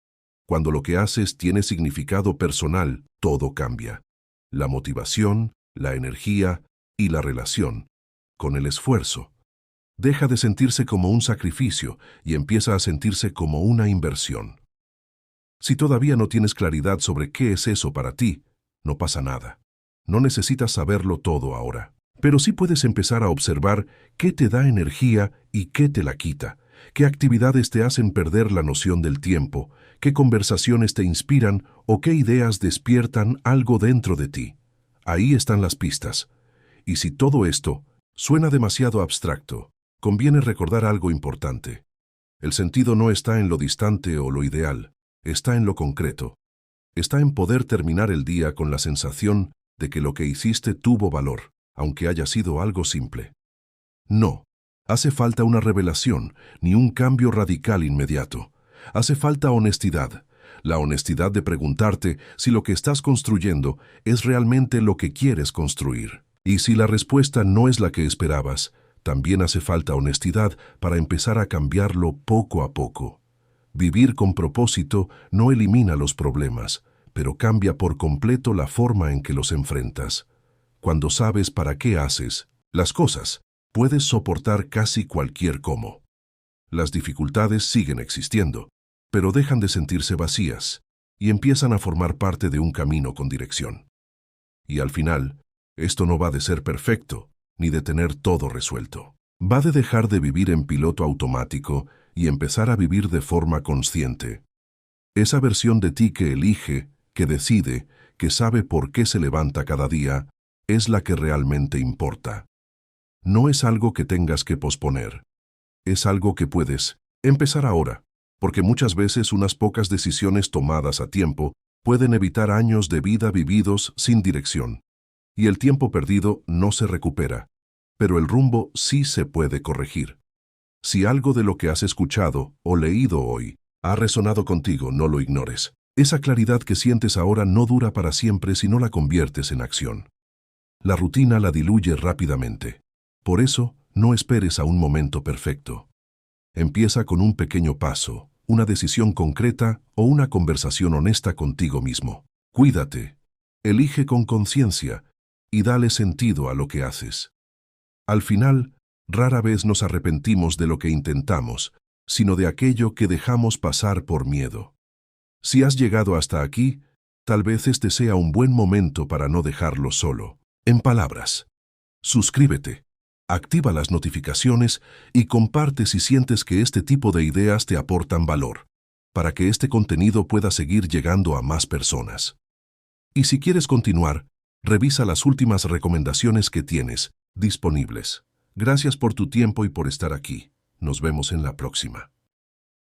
Cuando lo que haces tiene significado personal, todo cambia. La motivación, la energía y la relación, con el esfuerzo. Deja de sentirse como un sacrificio y empieza a sentirse como una inversión. Si todavía no tienes claridad sobre qué es eso para ti, no pasa nada. No necesitas saberlo todo ahora. Pero sí puedes empezar a observar qué te da energía y qué te la quita, qué actividades te hacen perder la noción del tiempo, qué conversaciones te inspiran o qué ideas despiertan algo dentro de ti. Ahí están las pistas. Y si todo esto suena demasiado abstracto, conviene recordar algo importante. El sentido no está en lo distante o lo ideal, está en lo concreto. Está en poder terminar el día con la sensación de que lo que hiciste tuvo valor, aunque haya sido algo simple. No, hace falta una revelación, ni un cambio radical inmediato. Hace falta honestidad, la honestidad de preguntarte si lo que estás construyendo es realmente lo que quieres construir. Y si la respuesta no es la que esperabas, también hace falta honestidad para empezar a cambiarlo poco a poco. Vivir con propósito no elimina los problemas, pero cambia por completo la forma en que los enfrentas. Cuando sabes para qué haces las cosas, puedes soportar casi cualquier cómo. Las dificultades siguen existiendo, pero dejan de sentirse vacías y empiezan a formar parte de un camino con dirección. Y al final, esto no va de ser perfecto, ni de tener todo resuelto. Va de dejar de vivir en piloto automático y empezar a vivir de forma consciente. Esa versión de ti que elige, que decide, que sabe por qué se levanta cada día, es la que realmente importa. No es algo que tengas que posponer. Es algo que puedes empezar ahora, porque muchas veces unas pocas decisiones tomadas a tiempo pueden evitar años de vida vividos sin dirección. Y el tiempo perdido no se recupera, pero el rumbo sí se puede corregir. Si algo de lo que has escuchado o leído hoy ha resonado contigo, no lo ignores. Esa claridad que sientes ahora no dura para siempre si no la conviertes en acción. La rutina la diluye rápidamente. Por eso, no esperes a un momento perfecto. Empieza con un pequeño paso, una decisión concreta o una conversación honesta contigo mismo. Cuídate, elige con conciencia y dale sentido a lo que haces. Al final, rara vez nos arrepentimos de lo que intentamos, sino de aquello que dejamos pasar por miedo. Si has llegado hasta aquí, tal vez este sea un buen momento para no dejarlo solo. En palabras, suscríbete, activa las notificaciones y comparte si sientes que este tipo de ideas te aportan valor, para que este contenido pueda seguir llegando a más personas. Y si quieres continuar, revisa las últimas recomendaciones que tienes disponibles. Gracias por tu tiempo y por estar aquí. Nos vemos en la próxima.